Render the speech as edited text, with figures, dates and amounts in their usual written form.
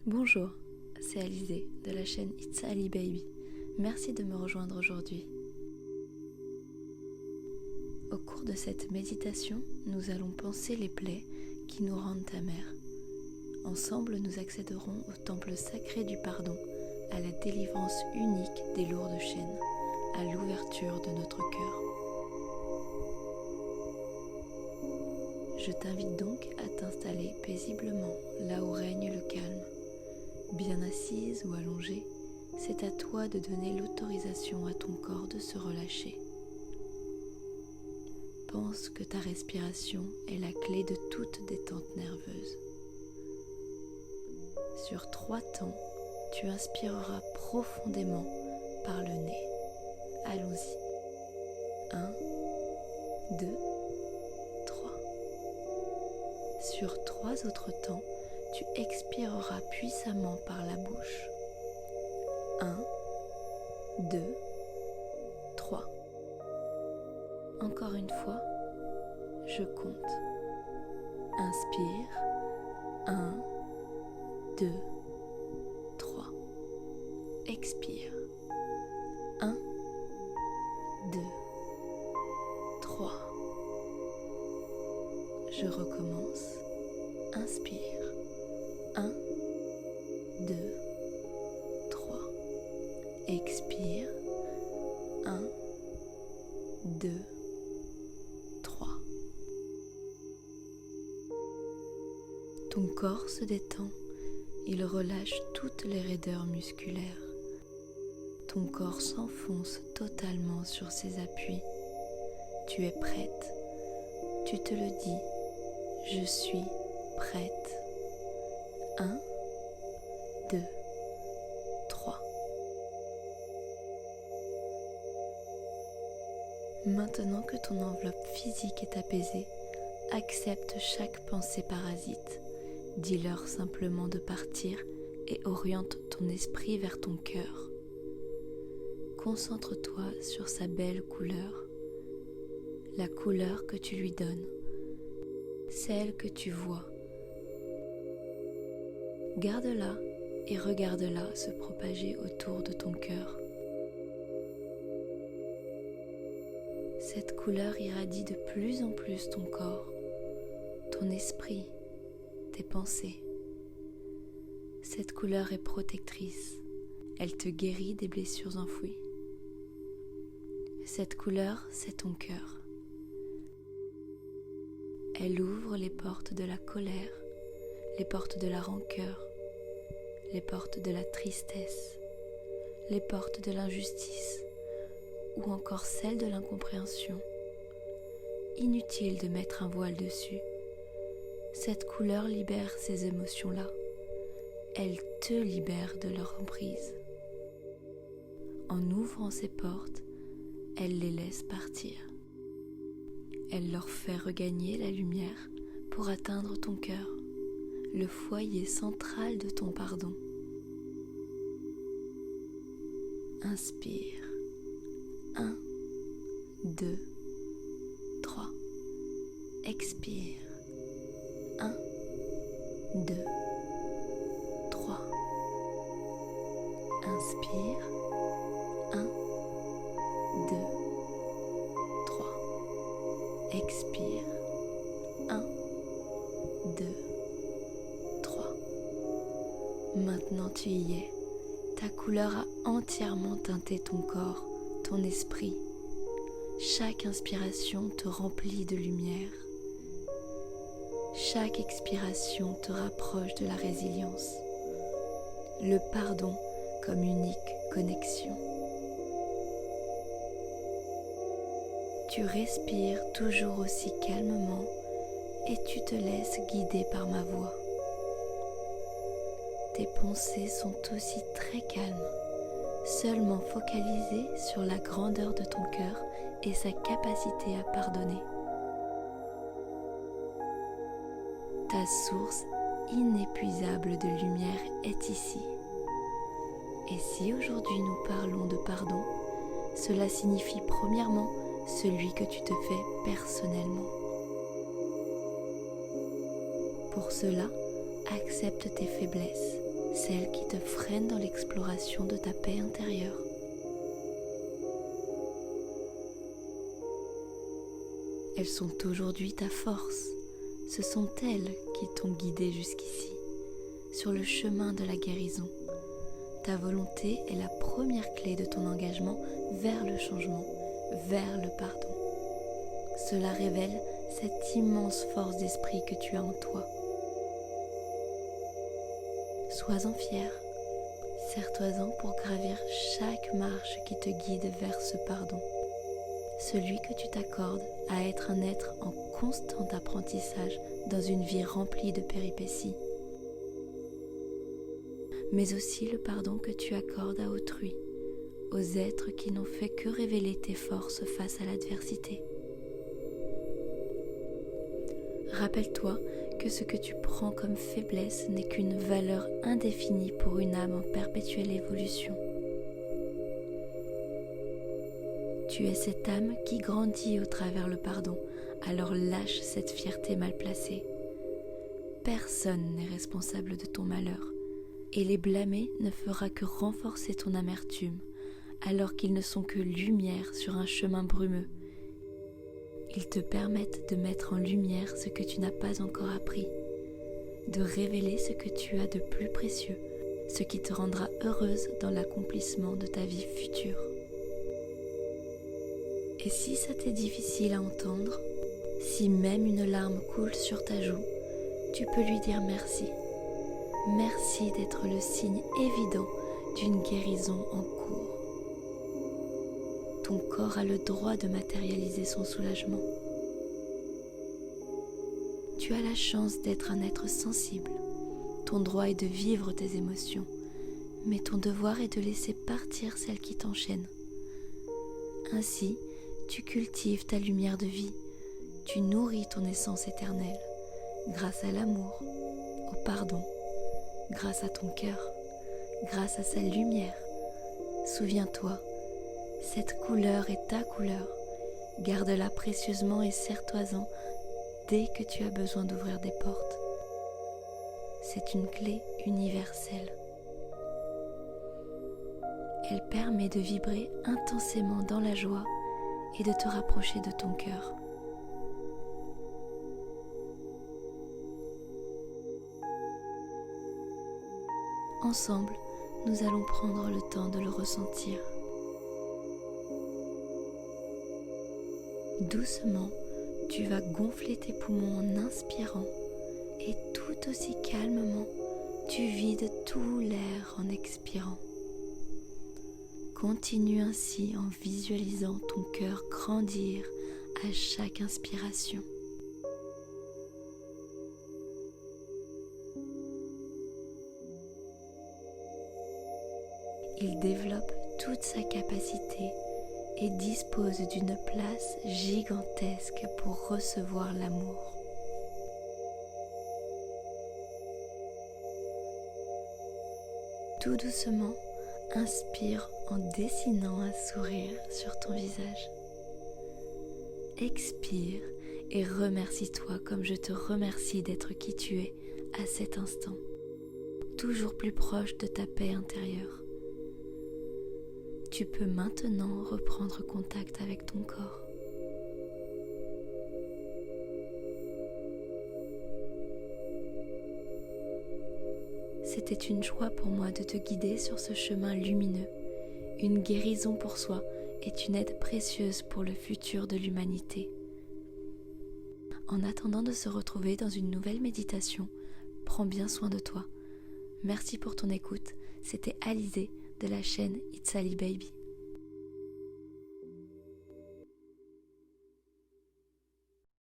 Bonjour, c'est Alizée de la chaîne It's Ali Baby. Merci de me rejoindre aujourd'hui. Au cours de cette méditation, nous allons penser les plaies qui nous rendent amers. Ensemble, nous accéderons au temple sacré du pardon, à la délivrance unique des lourdes chaînes, à l'ouverture de notre cœur. Je t'invite donc à t'installer paisiblement là où règne le calme. Bien assise ou allongée, c'est à toi de donner l'autorisation à ton corps de se relâcher. Pense que ta respiration est la clé de toute détente nerveuse. Sur 3 temps, tu inspireras profondément par le nez. Allons-y. 1, 2, 3. Sur 3 autres temps, tu expireras puissamment par la bouche. 1, 2, 3. Encore une fois, je compte. Inspire. 1, 2, 3. Expire. 1, 2, 3. Je recommence. Inspire. 1, 2, 3. Expire. 1, 2, 3. Ton corps se détend. Il relâche toutes les raideurs musculaires. Ton corps s'enfonce totalement sur ses appuis. Tu es prête. Tu te le dis. Je suis prête. 1, 2, 3. Maintenant que ton enveloppe physique est apaisée, accepte chaque pensée parasite. Dis-leur simplement de partir et oriente ton esprit vers ton cœur. Concentre-toi sur sa belle couleur, la couleur que tu lui donnes, celle que tu vois. Garde-la et regarde-la se propager autour de ton cœur. Cette couleur irradie de plus en plus ton corps, ton esprit, tes pensées. Cette couleur est protectrice. Elle te guérit des blessures enfouies. Cette couleur, c'est ton cœur. Elle ouvre les portes de la colère, les portes de la rancœur, les portes de la tristesse, les portes de l'injustice ou encore celles de l'incompréhension. Inutile de mettre un voile dessus. Cette couleur libère ces émotions-là. Elle te libère de leur emprise. En ouvrant ces portes, elle les laisse partir. Elle leur fait regagner la lumière pour atteindre ton cœur, le foyer central de ton pardon. Inspire. 1, 2, 3. Expire. 1, 2, 3. Inspire. 1, 2, 3. Expire. 1, 2, 3. Maintenant tu y es. Ta couleur a entièrement teinté ton corps, ton esprit. Chaque inspiration te remplit de lumière. Chaque expiration te rapproche de la résilience. Le pardon comme unique connexion. Tu respires toujours aussi calmement et tu te laisses guider par ma voix. Tes pensées sont aussi très calmes, seulement focalisées sur la grandeur de ton cœur et sa capacité à pardonner. Ta source inépuisable de lumière est ici. Et si aujourd'hui nous parlons de pardon, cela signifie premièrement celui que tu te fais personnellement. Pour cela, accepte tes faiblesses, celles qui te freinent dans l'exploration de ta paix intérieure. Elles sont aujourd'hui ta force. Ce sont elles qui t'ont guidé jusqu'ici, sur le chemin de la guérison. Ta volonté est la première clé de ton engagement vers le changement, vers le pardon. Cela révèle cette immense force d'esprit que tu as en toi. Sois-en fier. Serre-toi-en pour gravir chaque marche qui te guide vers ce pardon. Celui que tu t'accordes à être un être en constant apprentissage dans une vie remplie de péripéties. Mais aussi le pardon que tu accordes à autrui, aux êtres qui n'ont fait que révéler tes forces face à l'adversité. Rappelle-toi que ce que tu prends comme faiblesse n'est qu'une valeur indéfinie pour une âme en perpétuelle évolution. Tu es cette âme qui grandit au travers le pardon, alors lâche cette fierté mal placée. Personne n'est responsable de ton malheur, et les blâmer ne fera que renforcer ton amertume, alors qu'ils ne sont que lumière sur un chemin brumeux. Ils te permettent de mettre en lumière ce que tu n'as pas encore appris, de révéler ce que tu as de plus précieux, ce qui te rendra heureuse dans l'accomplissement de ta vie future. Et si ça t'est difficile à entendre, si même une larme coule sur ta joue, tu peux lui dire merci. Merci d'être le signe évident d'une guérison en cours. Ton corps a le droit de matérialiser son soulagement. Tu as la chance d'être un être sensible. Ton droit est de vivre tes émotions, mais ton devoir est de laisser partir celles qui t'enchaînent. Ainsi, tu cultives ta lumière de vie, tu nourris ton essence éternelle, grâce à l'amour, au pardon, grâce à ton cœur, grâce à sa lumière. Souviens-toi, cette couleur est ta couleur, garde-la précieusement et serre-toi-en dès que tu as besoin d'ouvrir des portes. C'est une clé universelle. Elle permet de vibrer intensément dans la joie et de te rapprocher de ton cœur. Ensemble, nous allons prendre le temps de le ressentir. Doucement, tu vas gonfler tes poumons en inspirant et tout aussi calmement, tu vides tout l'air en expirant. Continue ainsi en visualisant ton cœur grandir à chaque inspiration. Il développe toute sa capacité et dispose d'une place gigantesque pour recevoir l'amour. Tout doucement, inspire en dessinant un sourire sur ton visage. Expire et remercie-toi comme je te remercie d'être qui tu es à cet instant, toujours plus proche de ta paix intérieure. Tu peux maintenant reprendre contact avec ton corps. C'était une joie pour moi de te guider sur ce chemin lumineux. Une guérison pour soi est une aide précieuse pour le futur de l'humanité. En attendant de se retrouver dans une nouvelle méditation, prends bien soin de toi. Merci pour ton écoute. C'était Alizée de la chaîne It's Ali Baby.